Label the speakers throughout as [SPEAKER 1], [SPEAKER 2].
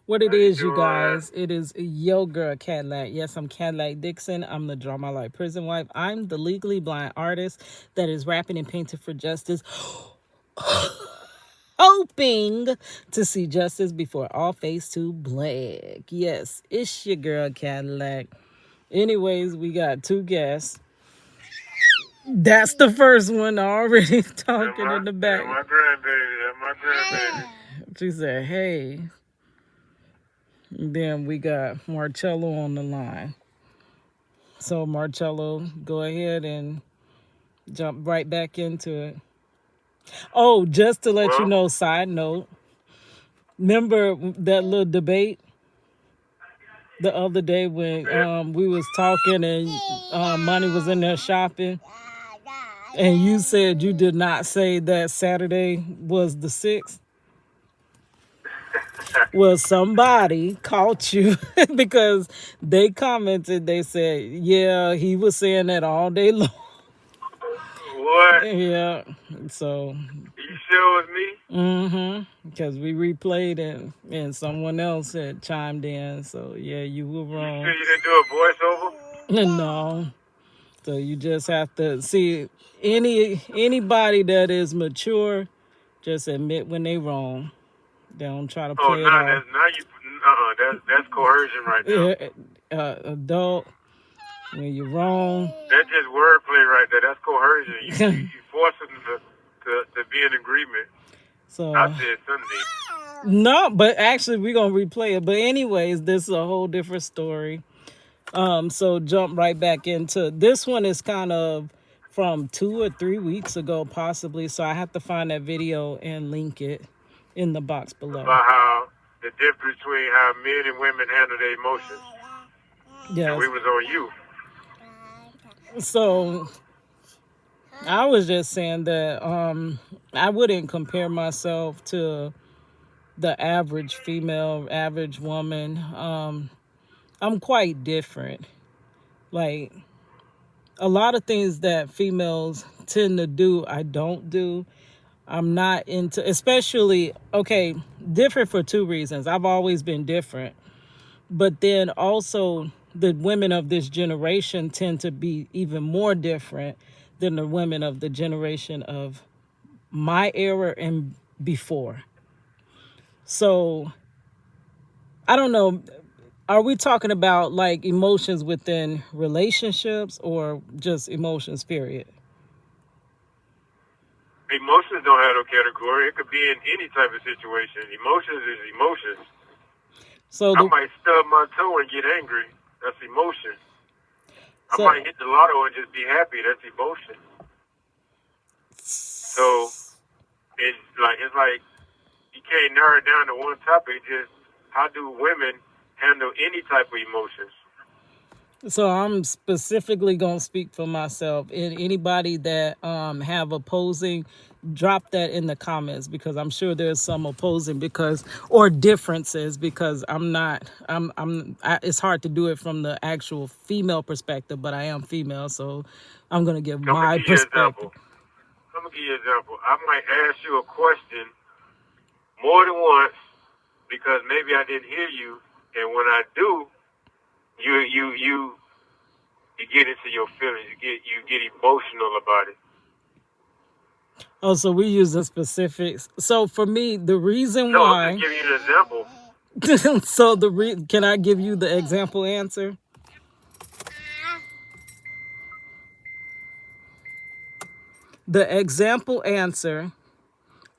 [SPEAKER 1] What it
[SPEAKER 2] How you
[SPEAKER 1] is, you
[SPEAKER 2] doing?
[SPEAKER 1] guys, it is yo girl Cadillac. Yes, I'm Cadillac Dixon. I'm the Draw My Life prison wife. I'm the legally blind artist that is rapping and painting for justice, hoping to see justice before all face too black. Yes, it's your girl Cadillac. Anyways, we got two guests. That's the first one already talking in the back.
[SPEAKER 2] My grandbaby. That's my grandbaby.
[SPEAKER 1] She said, hey. Then we got Marcello on the line. So Marcello, go ahead and jump right back into it. Oh, just to let you
[SPEAKER 2] Well,
[SPEAKER 1] know, side note, remember that little debate the other day when
[SPEAKER 2] yeah.
[SPEAKER 1] we was talking and Money was in there shopping, and you said you did not say that Saturday was the 6th? Well, somebody caught you because they commented, they said, yeah, he was saying that all day long.
[SPEAKER 2] What?
[SPEAKER 1] Yeah, so
[SPEAKER 2] You sure with me?
[SPEAKER 1] because we replayed it and someone else had chimed in. So yeah, you were
[SPEAKER 2] You sure
[SPEAKER 1] wrong.
[SPEAKER 2] you didn't do a voiceover?
[SPEAKER 1] No, so you just have to see anybody that is mature, just admit when they wrong. They don't try to
[SPEAKER 2] Oh,
[SPEAKER 1] play it
[SPEAKER 2] nah,
[SPEAKER 1] off.
[SPEAKER 2] now you. That's coercion right now.
[SPEAKER 1] Adult, when you're wrong.
[SPEAKER 2] That's just wordplay right there. That's coercion. You forcing them to be in agreement.
[SPEAKER 1] So
[SPEAKER 2] I said Sunday.
[SPEAKER 1] no, but actually we're gonna replay it. But anyways, this is a whole different story. So jump right back into this one is kind of from 2 or 3 weeks ago, possibly. So I have to find that video and link it in the box below.
[SPEAKER 2] About how the difference between how men and women handle their emotions. And we
[SPEAKER 1] Yes.
[SPEAKER 2] was on you.
[SPEAKER 1] So I was just saying that I wouldn't compare myself to the average female, average woman. I'm quite different. Like a lot of things that females tend to do, I don't do. I'm not into, especially, okay, different for two reasons. I've always been different. But then also, the women of this generation tend to be even more different than the women of the generation of my era and before. So, I don't know. Are we talking about like emotions within relationships or just emotions, period?
[SPEAKER 2] Emotions don't have no category. It could be in any type of situation. Emotions is emotions.
[SPEAKER 1] So,
[SPEAKER 2] I might stub my toe and get angry. That's emotion. I
[SPEAKER 1] so
[SPEAKER 2] might hit the lotto and just be happy. That's emotion. So it's like you can't narrow it down to one topic. Just how do women handle any type of emotions?
[SPEAKER 1] So I'm specifically gonna speak for myself. And anybody that have opposing, drop that in the comments because I'm sure there's some opposing or differences because it's hard to do it from the actual female perspective, but I am female, so I'm gonna give
[SPEAKER 2] I'm gonna
[SPEAKER 1] my
[SPEAKER 2] give you an
[SPEAKER 1] perspective.
[SPEAKER 2] example. I might ask you a question more than once because maybe I didn't hear you, and when I do, you get into your feelings. You get emotional about it.
[SPEAKER 1] Oh, so we use the specifics. So for me, the reason
[SPEAKER 2] No, I'm
[SPEAKER 1] why.
[SPEAKER 2] just giving you an example.
[SPEAKER 1] So can I give you the example answer? The example answer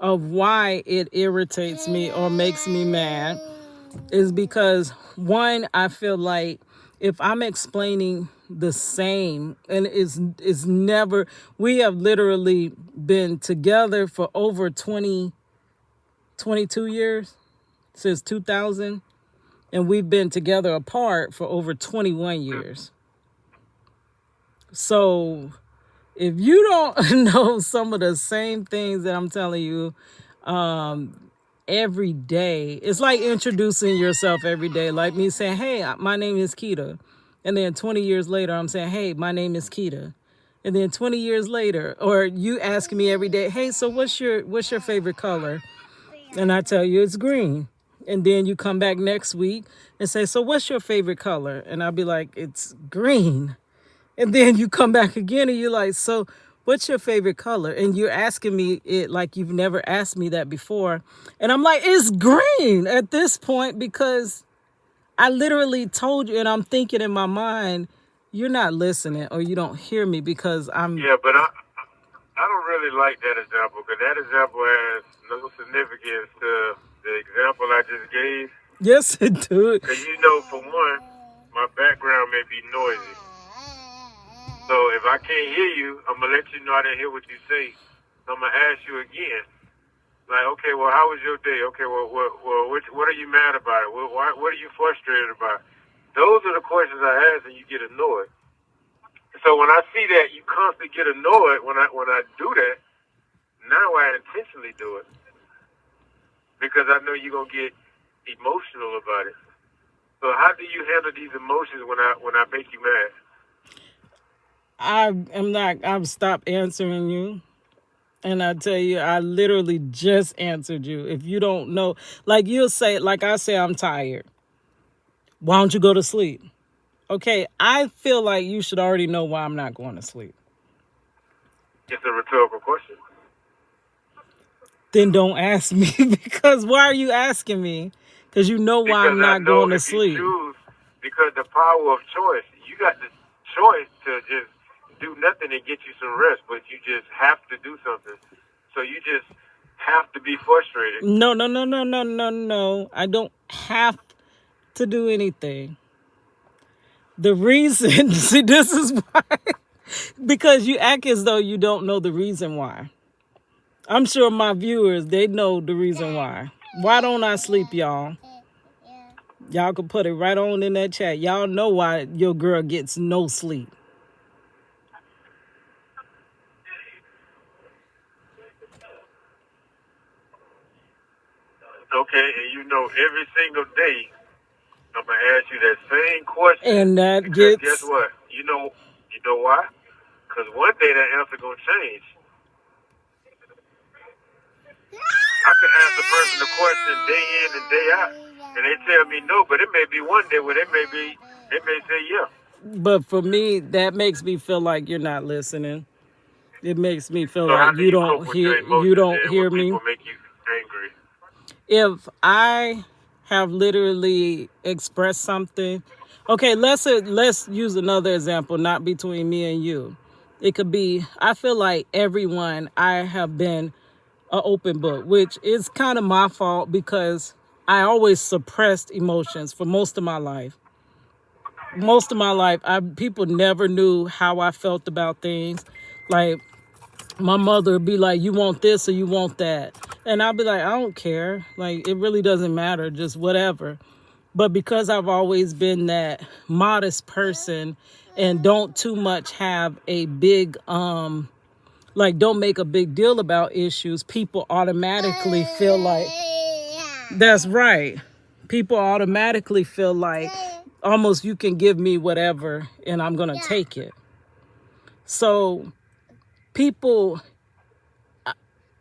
[SPEAKER 1] of why it irritates me or makes me mad is because one, I feel like if I'm explaining the same and it's never, we have literally been together for over 22 years since 2000, and we've been together apart for over 21 years. So if you don't know some of the same things that I'm telling you every day, it's like introducing yourself every day. Like me saying, hey, my name is Keita. And then 20 years later, I'm saying, hey, my name is Keita. And then 20 years later, or you asking me every day, hey, so what's your favorite color? And I tell you it's green. And then you come back next week and say, so what's your favorite color? And I'll be like, it's green. And then you come back again and you're like, so what's your favorite color? And you're asking me it like you've never asked me that before. And I'm like, it's green at this point because I literally told you, and I'm thinking in my mind, you're not listening or you don't hear me because I'm.
[SPEAKER 2] Yeah, but I don't really like that example because that example has no significance to the example I just gave.
[SPEAKER 1] Yes, it do.
[SPEAKER 2] Because you know, for one, my background may be noisy. So if I can't hear you, I'm gonna let you know I didn't hear what you say. So I'm gonna ask you again. Like, okay, well, how was your day? Okay, well, what are you mad about? What are you frustrated about? Those are the questions I ask, and you get annoyed. So when I see that you constantly get annoyed when I do that, now I intentionally do it because I know you're gonna get emotional about it. So how do you handle these emotions when I make you mad?
[SPEAKER 1] I am not. I've stopped answering you. And I tell you, I literally just answered you. If you don't know, like you'll say, like I say, I'm tired. Why don't you go to sleep? Okay, I feel like you should already know why I'm not going to sleep.
[SPEAKER 2] It's a rhetorical question.
[SPEAKER 1] Then don't ask me because why are you asking me? Because you know why
[SPEAKER 2] Because
[SPEAKER 1] I'm
[SPEAKER 2] I
[SPEAKER 1] not
[SPEAKER 2] know
[SPEAKER 1] going to
[SPEAKER 2] if you
[SPEAKER 1] sleep.
[SPEAKER 2] choose, because the power of choice, you got the choice to just do nothing and get you some rest, but you just have to do something. So you just have to be frustrated.
[SPEAKER 1] No, no, no, no, no, no, no. I don't have to do anything. The reason, see, this is why. Because you act as though you don't know the reason why. I'm sure my viewers, they know the reason why. Why don't I sleep, y'all? Y'all can put it right on in that chat. Y'all know why your girl gets no sleep.
[SPEAKER 2] Okay, and you know every single day I'm gonna ask you that same question
[SPEAKER 1] And that
[SPEAKER 2] because guess
[SPEAKER 1] gets,
[SPEAKER 2] what? You know why? Because one day that answer gonna change. I could ask a person a question day in and day out, and they tell me no, but it may be one day where they may say yeah.
[SPEAKER 1] but for me, that makes me feel like you're not listening. It makes me feel
[SPEAKER 2] So how
[SPEAKER 1] like
[SPEAKER 2] do you cope with your
[SPEAKER 1] you
[SPEAKER 2] emotions
[SPEAKER 1] don't
[SPEAKER 2] then when
[SPEAKER 1] hear me.
[SPEAKER 2] people make you angry?
[SPEAKER 1] If I have literally expressed something, okay, let's use another example, not between me and you. It could be, I feel like everyone, I have been an open book, which is kind of my fault because I always suppressed emotions for most of my life. Most of my life, people never knew how I felt about things. Like my mother would be like, you want this or you want that? And I'd be like, I don't care. Like, it really doesn't matter, just whatever. But because I've always been that modest person and don't too much have a big, like, don't make a big deal about issues, people automatically feel like, that's right. People automatically feel like almost you can give me whatever and I'm going to take it. So people,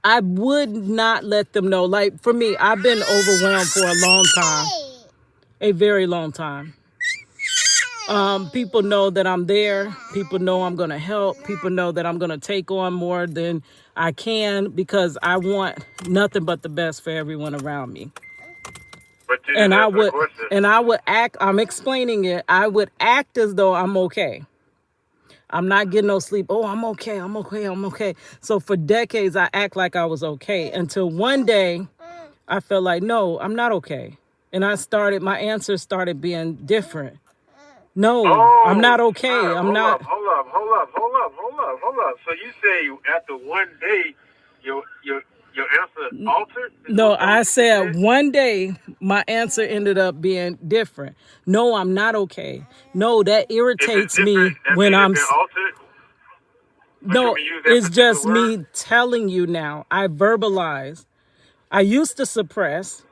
[SPEAKER 1] I would not let them know. Like for me, I've been overwhelmed for a long time, a very long time. People know that I'm there. People know I'm going to help. People know that I'm going to take on more than I can because I want nothing but the best for everyone around me.
[SPEAKER 2] But you
[SPEAKER 1] And
[SPEAKER 2] didn't
[SPEAKER 1] I
[SPEAKER 2] answer the
[SPEAKER 1] would,
[SPEAKER 2] question.
[SPEAKER 1] and I would act, I'm explaining it. I would act as though I'm okay. I'm not getting no sleep. Oh, I'm okay. I'm okay. I'm okay. So for decades, I act like I was okay until one day I felt like, no, I'm not okay. And my answers started being different. No, I'm
[SPEAKER 2] Oh
[SPEAKER 1] not okay.
[SPEAKER 2] snap!
[SPEAKER 1] I'm not.
[SPEAKER 2] Hold up. So you say after one day, your answer altered?
[SPEAKER 1] No,
[SPEAKER 2] Is that what
[SPEAKER 1] I
[SPEAKER 2] you just
[SPEAKER 1] said
[SPEAKER 2] said?
[SPEAKER 1] one day my answer ended up being different. No, I'm not okay. No, that
[SPEAKER 2] If it's
[SPEAKER 1] irritates
[SPEAKER 2] different,
[SPEAKER 1] me
[SPEAKER 2] that
[SPEAKER 1] when
[SPEAKER 2] means
[SPEAKER 1] I'm.
[SPEAKER 2] it's been altered. Or can
[SPEAKER 1] No,
[SPEAKER 2] we use that
[SPEAKER 1] it's
[SPEAKER 2] particular
[SPEAKER 1] just
[SPEAKER 2] word?
[SPEAKER 1] me telling you now. I verbalize. I used to suppress.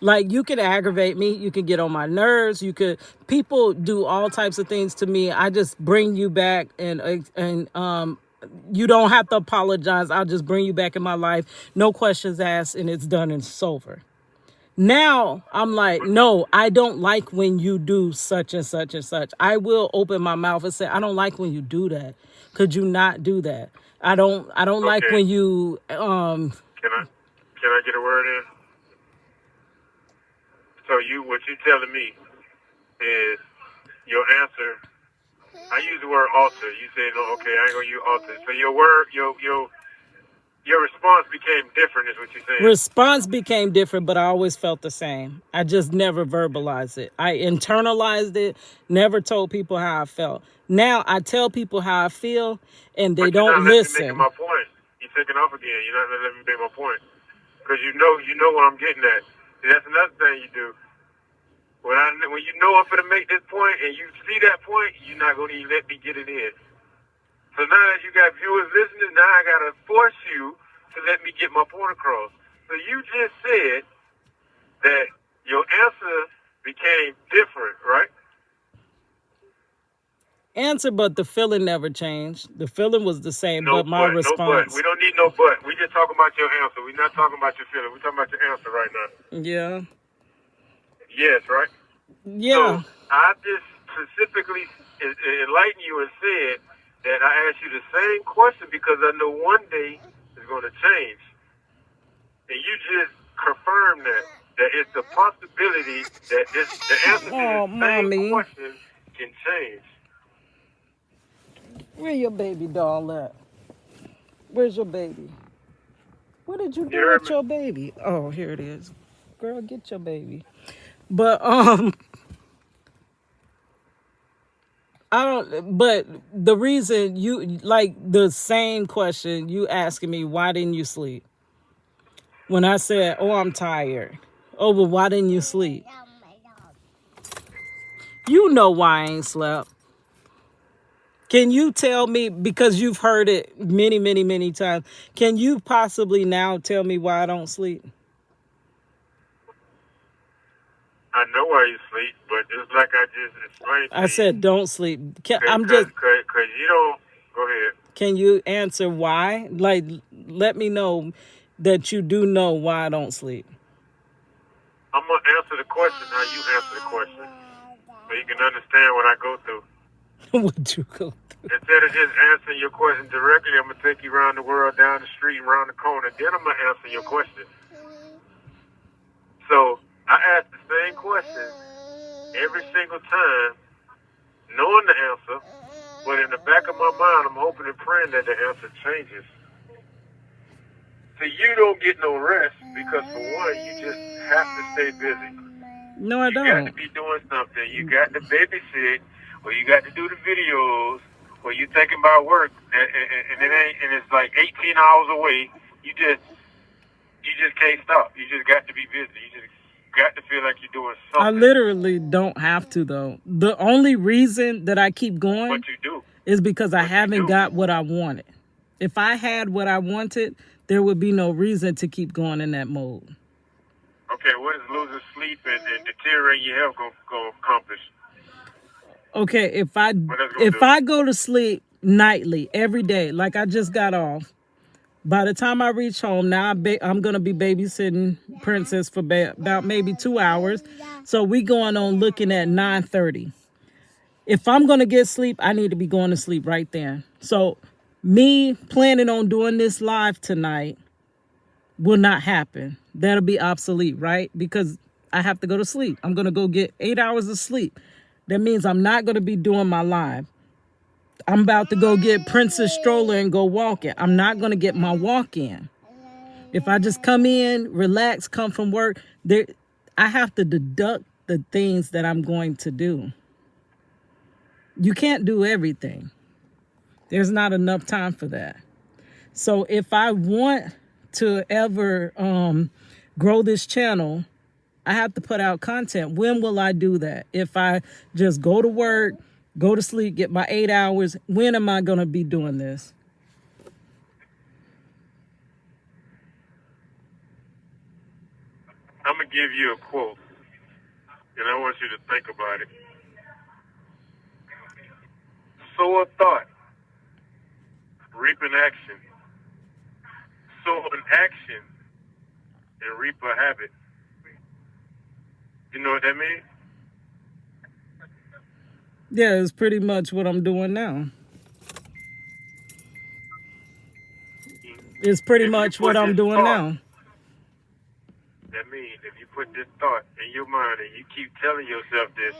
[SPEAKER 1] Like you could aggravate me, you could get on my nerves, people do all types of things to me. I just bring you back and you don't have to apologize. I'll just bring you back in my life. No questions asked and it's done and it's over. Now I'm like, no, I don't like when you do such and such and such. I will open my mouth and say, I don't like when you do that. Could you not do that? I don't like
[SPEAKER 2] Okay.
[SPEAKER 1] when you
[SPEAKER 2] Can I get a word in? So what you telling me is your answer. I use the word alter. You say no. Okay, I ain't gonna use alter. So your word, your response became different. Is what you're saying?
[SPEAKER 1] response became different, but I always felt the same. I just never verbalized it. I internalized it, never told people how I felt. Now I tell people how I feel and they
[SPEAKER 2] But you're
[SPEAKER 1] don't
[SPEAKER 2] not letting me make
[SPEAKER 1] listen.
[SPEAKER 2] my point. You're taking off again. You're not letting me make my point because you know what I'm getting at. See, that's another thing you do. When you know I'm gonna make this point and you see that point, you're not gonna even let me get it in. So now that you got viewers listening, now I gotta force you to let me get my point across. So you just said that your answer became different, right?
[SPEAKER 1] Answer, but the feeling never changed. The feeling was the same,
[SPEAKER 2] No
[SPEAKER 1] but my
[SPEAKER 2] but, no but. We
[SPEAKER 1] response,
[SPEAKER 2] don't need no but. We just talking about your answer. We're not talking about your feeling. We're talking about your answer right now.
[SPEAKER 1] yeah,
[SPEAKER 2] Yes, right? So
[SPEAKER 1] yeah.
[SPEAKER 2] I just specifically enlightened you and said that I asked you the same question because I know one day it's going to change. And you just confirmed that it's the possibility that the answer to
[SPEAKER 1] Oh,
[SPEAKER 2] this same
[SPEAKER 1] mommy,
[SPEAKER 2] question can change.
[SPEAKER 1] where your baby doll at? Where's your baby? What did you
[SPEAKER 2] You
[SPEAKER 1] do
[SPEAKER 2] heard
[SPEAKER 1] with
[SPEAKER 2] me?
[SPEAKER 1] your baby? Oh, here it is. Girl, get your baby. But I don't. But the reason you like the same question you asking me, why didn't you sleep? When I said, oh, I'm tired. Oh, well, why didn't you sleep? You know why I ain't slept. Can you tell me, because you've heard it many, many, many times, can you possibly now tell me why I don't sleep?
[SPEAKER 2] I know why you sleep, but just like I just explained
[SPEAKER 1] I
[SPEAKER 2] to you,
[SPEAKER 1] said don't sleep. I'm
[SPEAKER 2] because
[SPEAKER 1] just,
[SPEAKER 2] you don't. Go ahead.
[SPEAKER 1] can you answer why? Like, let me know that you do know why I don't sleep.
[SPEAKER 2] I'm gonna answer the question how you answer the question, so you can understand what I go through.
[SPEAKER 1] What you go through.
[SPEAKER 2] Instead of just answering your question directly, I'm gonna take you around the world, down the street, around the corner. Then I'm gonna answer your question. So I ask the same question every single time, knowing the answer, but in the back of my mind, I'm hoping and praying that the answer changes. So you don't get no rest because, for one, you just have to stay busy.
[SPEAKER 1] No, I
[SPEAKER 2] You got to
[SPEAKER 1] don't.
[SPEAKER 2] be doing something. You got to babysit, or you got to do the videos, or you thinking about work, and it's like 18 hours away. You just can't stop. You just got to be busy. You just got to feel like you're doing
[SPEAKER 1] I
[SPEAKER 2] something.
[SPEAKER 1] literally don't have to, though. The only reason that I keep
[SPEAKER 2] But
[SPEAKER 1] going
[SPEAKER 2] you do.
[SPEAKER 1] is because I
[SPEAKER 2] But you
[SPEAKER 1] haven't
[SPEAKER 2] do.
[SPEAKER 1] got what I wanted. If I had what I wanted, there would be no reason to keep going in that mode.
[SPEAKER 2] Okay, what is losing sleep and deteriorating your health gonna accomplish?
[SPEAKER 1] Okay,
[SPEAKER 2] What that's gonna
[SPEAKER 1] if
[SPEAKER 2] do?
[SPEAKER 1] I go to sleep nightly every day, like I just got off, by the time I reach home, now I'm gonna be babysitting Princess for about maybe 2 hours. So we going on looking at 9:30. If I'm gonna get sleep, I need to be going to sleep right then. So me planning on doing this live tonight will not happen. That'll be obsolete, right? Because I have to go to sleep. I'm gonna go get 8 hours of sleep. That means I'm not gonna be doing my live. I'm about to go get Princess stroller and go walking. I'm not gonna get my walk in. If I just come in, relax, come from work, there I have to deduct the things that I'm going to do. You can't do everything. There's not enough time for that. So if I want to ever grow this channel, I have to put out content. When will I do that? If I just go to work, go to sleep, get my 8 hours, when am I going to be doing this?
[SPEAKER 2] I'm gonna give you a quote, and I want you to think about it. Sow a thought, reap an action. Sow an action and reap a habit. You know what that means?
[SPEAKER 1] Yeah, it's pretty much what I'm doing now. It's pretty
[SPEAKER 2] If you
[SPEAKER 1] much what
[SPEAKER 2] put
[SPEAKER 1] I'm
[SPEAKER 2] this
[SPEAKER 1] doing
[SPEAKER 2] thought,
[SPEAKER 1] now.
[SPEAKER 2] that means if you put this thought in your mind and you keep telling yourself this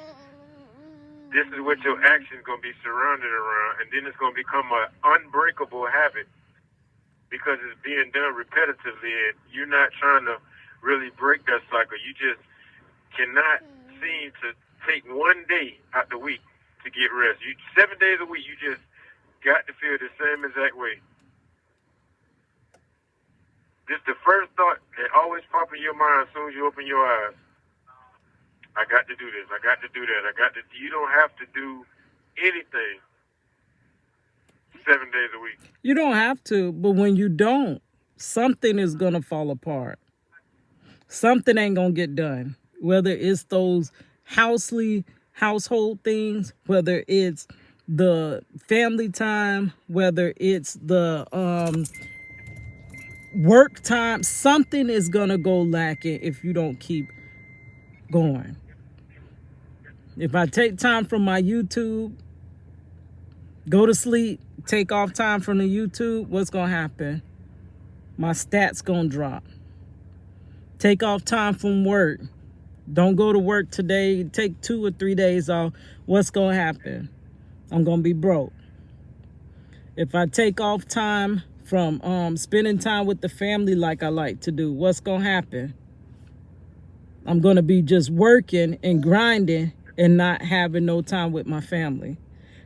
[SPEAKER 2] is what your action's gonna be surrounded around, and then it's gonna become an unbreakable habit because it's being done repetitively, and you're not trying to really break that cycle. You just cannot seem to take one day out the week to get rest. 7 days a week, you just got to feel the same exact way. Just the first thought that always pop in your mind as soon as you open your eyes. I got to do this. I got to do that. You don't have to do anything 7 days a week.
[SPEAKER 1] You don't have to, but when you don't, something is going to fall apart. Something ain't going to get done. Whether it's those household things, whether it's the family time, whether it's the work time, something is going to go lacking if you don't keep going. If I take time from my YouTube, go to sleep, take off time from the YouTube, what's going to happen? My stats going to drop. Take off time from work. Don't go to work today. Take 2 or 3 days off. What's going to happen? I'm going to be broke. If I take off time from spending time with the family like I like to do, what's going to happen? I'm going to be just working and grinding and not having no time with my family.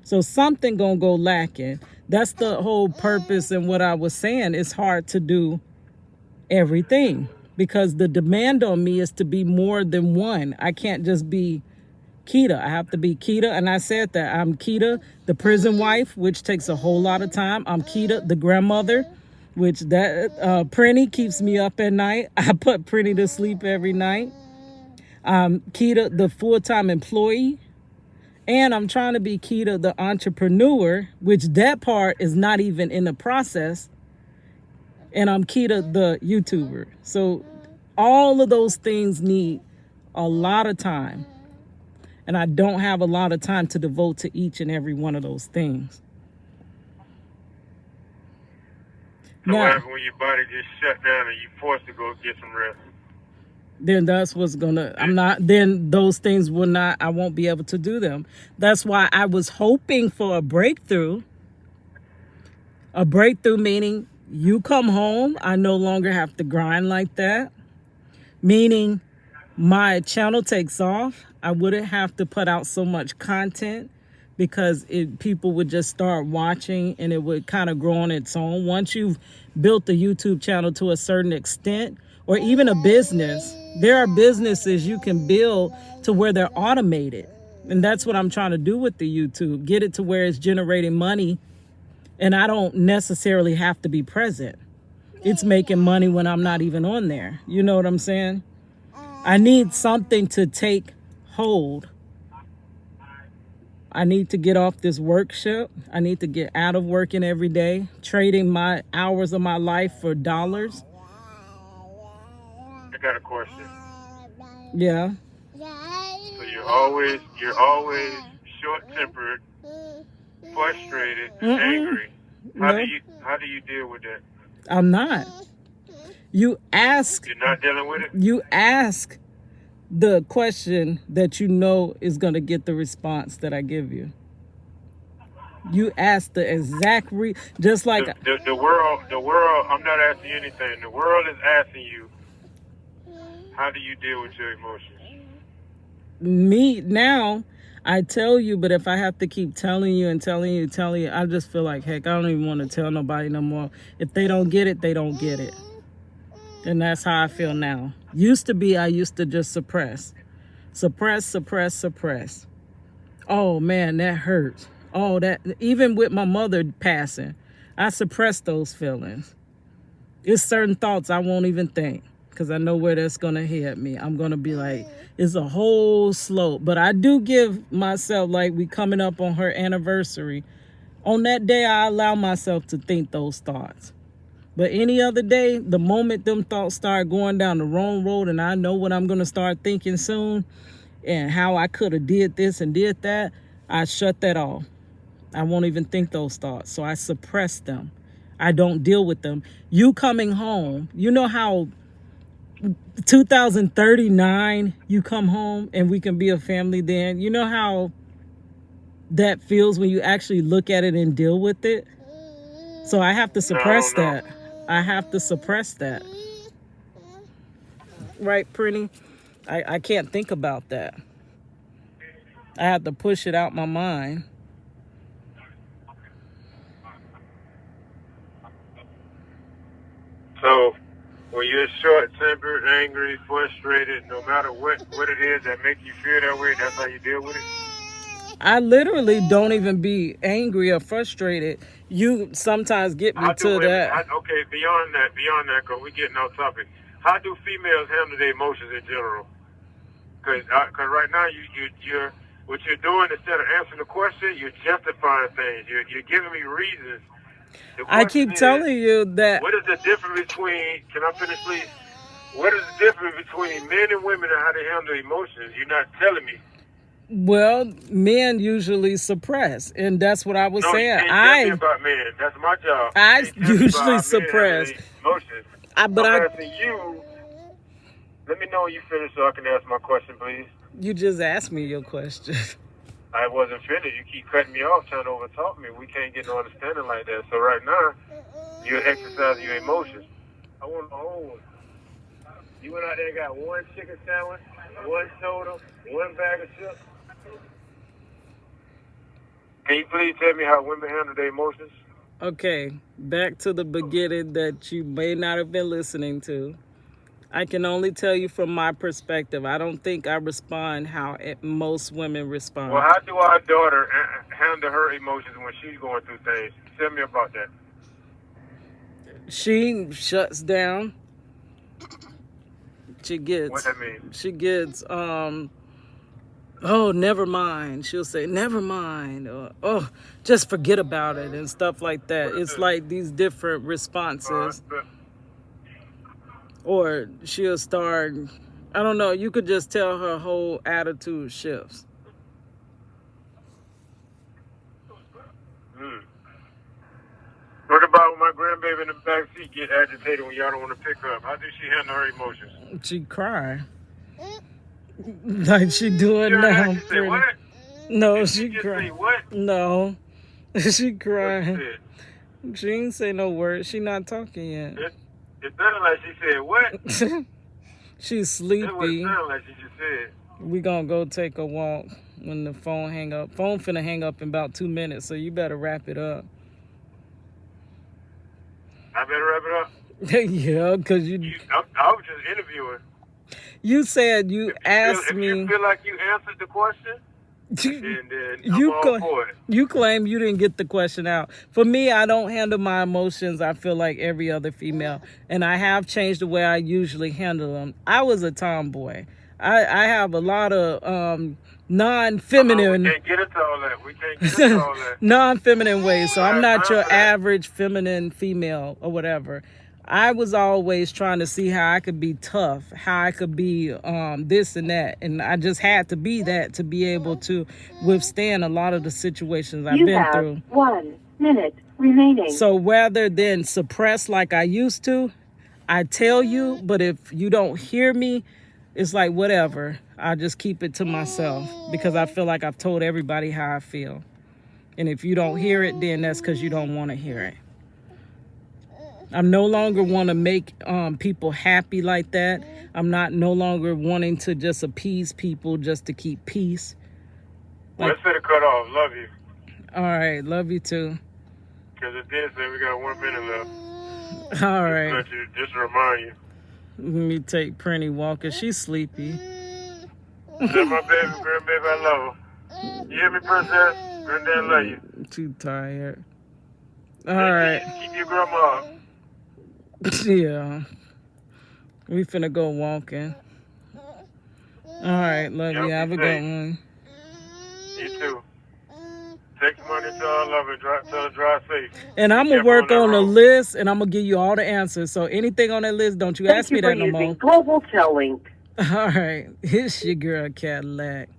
[SPEAKER 1] So something going to go lacking. That's the whole purpose and what I was saying. It's hard to do everything because the demand on me is to be more than one. I can't just be Keita. I have to be Keita. And I said that I'm Keita, the prison wife, which takes a whole lot of time. I'm Keita, the grandmother, which Prinny keeps me up at night. I put Prinny to sleep every night. Keita, the full-time employee. And I'm trying to be Keita, the entrepreneur, which that part is not even in the process. And I'm Keita, the YouTuber. So all of those things need a lot of time. And I don't have a lot of time to devote to each and every one of those things.
[SPEAKER 2] So what happens when your body just shut down and you're forced to go get some rest?
[SPEAKER 1] Then that's what's then those things I won't be able to do them. That's why I was hoping for a breakthrough. A breakthrough meaning you come home, I no longer have to grind like that. Meaning my channel takes off. I wouldn't have to put out so much content because people would just start watching and it would kind of grow on its own. Once you've built the YouTube channel to a certain extent, or even a business, there are businesses you can build to where they're automated. And that's what I'm trying to do with the YouTube. Get it to where it's generating money and I don't necessarily have to be present. It's making money when I'm not even on there. You know what I'm saying? I need something to take hold. I need to get off this work ship. I need to get out of working every day, trading my hours of my life for dollars.
[SPEAKER 2] I got a question.
[SPEAKER 1] Yeah.
[SPEAKER 2] So you're always short-tempered, frustrated, angry. How do you deal with that?
[SPEAKER 1] I'm not. You're
[SPEAKER 2] not dealing with it?
[SPEAKER 1] You ask the question that you know is going to get the response that I give you. You ask the exact just like
[SPEAKER 2] the world, I'm not asking you anything. The world is asking you, how do you deal with your emotions?
[SPEAKER 1] Me now, I tell you, but if I have to keep telling you, I just feel like, heck, I don't even want to tell nobody no more. If they don't get it, they don't get it. And that's how I feel now. Used to be, I used to just suppress. Oh man, that hurts. Oh, that, even with my mother passing, I suppressed those feelings. It's certain thoughts I won't even think because I know where that's going to hit me. I'm going to be like, it's a whole slope. But I do give myself, like we coming up on her anniversary. On that day, I allow myself to think those thoughts. But any other day, the moment them thoughts start going down the wrong road and I know what I'm going to start thinking soon and how I could have did this and did that, I shut that off. I won't even think those thoughts. So I suppress them. I don't deal with them. You coming home, you know how 2039 you come home and we can be a family then? You know how that feels when you actually look at it and deal with it? So I have to
[SPEAKER 2] No, I
[SPEAKER 1] suppress
[SPEAKER 2] don't know.
[SPEAKER 1] that. I have to suppress that. Right, Pretty? I can't think about that. I have to push it out my mind.
[SPEAKER 2] So when you're short-tempered, angry, frustrated, no matter what it is that makes you feel that way, that's how you deal with it?
[SPEAKER 1] I literally don't even be angry or frustrated. You sometimes get me
[SPEAKER 2] How do
[SPEAKER 1] to
[SPEAKER 2] women,
[SPEAKER 1] that.
[SPEAKER 2] okay, beyond that, because we're getting off topic. How do females handle their emotions in general? Because right now, you're what you're doing instead of answering the question, you're justifying things. You're giving me reasons. The
[SPEAKER 1] I
[SPEAKER 2] question
[SPEAKER 1] keep
[SPEAKER 2] is,
[SPEAKER 1] telling you that.
[SPEAKER 2] what is the difference between, can I finish, please? What is the difference between men and women and how they handle emotions? You're not telling me.
[SPEAKER 1] Well, men usually suppress, and that's what I was
[SPEAKER 2] No, you
[SPEAKER 1] saying.
[SPEAKER 2] can't tell me about men. That's my job. You
[SPEAKER 1] I
[SPEAKER 2] can't tell me about
[SPEAKER 1] usually
[SPEAKER 2] how men handle
[SPEAKER 1] suppress.
[SPEAKER 2] their emotions.
[SPEAKER 1] But
[SPEAKER 2] I'm asking you. Let me know when you finish so I can ask my question, please.
[SPEAKER 1] You just asked me your question.
[SPEAKER 2] I wasn't finished. You keep cutting me off, trying to overtalk me. We can't get no understanding like that. So right now, you're exercising your emotions. I want the whole one. You went out there and got one chicken sandwich, one soda, one bag of chips. Can you please tell me how women handle their emotions?
[SPEAKER 1] Okay, back to the beginning that you may not have been listening to. I can only tell you from my perspective. I don't think I respond how most women respond.
[SPEAKER 2] Well, how do our daughter handle her emotions when she's going through things? Tell me about that.
[SPEAKER 1] She shuts down. She gets.
[SPEAKER 2] What that mean?
[SPEAKER 1] She gets. Oh, never mind. She'll say, never mind. Or, oh, just forget about it and stuff like that. It's like these different responses. Or she'll start, I don't know, you could just tell her whole attitude shifts.
[SPEAKER 2] What about when my grandbaby in the back seat get agitated when y'all don't want to pick her up? How does she handle her emotions?
[SPEAKER 1] She cry. Like she doing now.
[SPEAKER 2] She say what?
[SPEAKER 1] No,
[SPEAKER 2] she
[SPEAKER 1] cry.
[SPEAKER 2] Say what?
[SPEAKER 1] No, she crying.
[SPEAKER 2] What
[SPEAKER 1] she ain't say no words. She not talking yet.
[SPEAKER 2] It sounded like she said what?
[SPEAKER 1] She's sleepy.
[SPEAKER 2] That's what it sounded like she just said.
[SPEAKER 1] We gonna go take a walk when the phone hang up. Phone finna hang up in about 2 minutes, so you better wrap it up.
[SPEAKER 2] I better wrap it up?
[SPEAKER 1] Yeah, because
[SPEAKER 2] I was just interviewing.
[SPEAKER 1] You said you asked me.
[SPEAKER 2] If you feel like you answered the question, then I'm all for it.
[SPEAKER 1] You claim you didn't get the question out. For me, I don't handle my emotions, I feel like every other female. And I have changed the way I usually handle them. I was a tomboy. I have a lot of non-feminine.
[SPEAKER 2] We can't get into all that.
[SPEAKER 1] Non-feminine ways. So I'm not your average feminine female or whatever. I was always trying to see how I could be tough, how I could be this and that. And I just had to be that to be able to withstand a lot of the situations I've been through.
[SPEAKER 3] 1 minute remaining.
[SPEAKER 1] So rather than suppress like I used to, I tell you, but if you don't hear me, it's like whatever. I just keep it to myself because I feel like I've told everybody how I feel. And if you don't hear it, then that's because you don't want to hear it. I'm no longer want to make people happy like that. I'm no longer wanting to just appease people just to keep peace.
[SPEAKER 2] Let's set it cut off. Love you.
[SPEAKER 1] All right, love you too.
[SPEAKER 2] Because it did say we got 1 minute left.
[SPEAKER 1] All right.
[SPEAKER 2] Just to remind you.
[SPEAKER 1] Let me take Prinny walking. She's sleepy.
[SPEAKER 2] Tell my baby, grandbaby, I love her. You hear me, princess? Granddad love you.
[SPEAKER 1] Too tired. All right.
[SPEAKER 2] Keep your grandma up.
[SPEAKER 1] Yeah. We finna go walking. All right, love you. Have a good one.
[SPEAKER 2] You too. Text money to our lover. Tell her drive safe.
[SPEAKER 1] And I'm
[SPEAKER 2] Be
[SPEAKER 1] gonna
[SPEAKER 2] careful
[SPEAKER 1] work
[SPEAKER 2] that
[SPEAKER 1] on the
[SPEAKER 2] road.
[SPEAKER 1] list, and I'm gonna give you all the answers. So anything on that list, don't you
[SPEAKER 3] Thank
[SPEAKER 1] ask
[SPEAKER 3] you
[SPEAKER 1] me
[SPEAKER 3] for
[SPEAKER 1] that no more.
[SPEAKER 3] using Global Tellink.
[SPEAKER 1] All right, it's your girl Cadillac.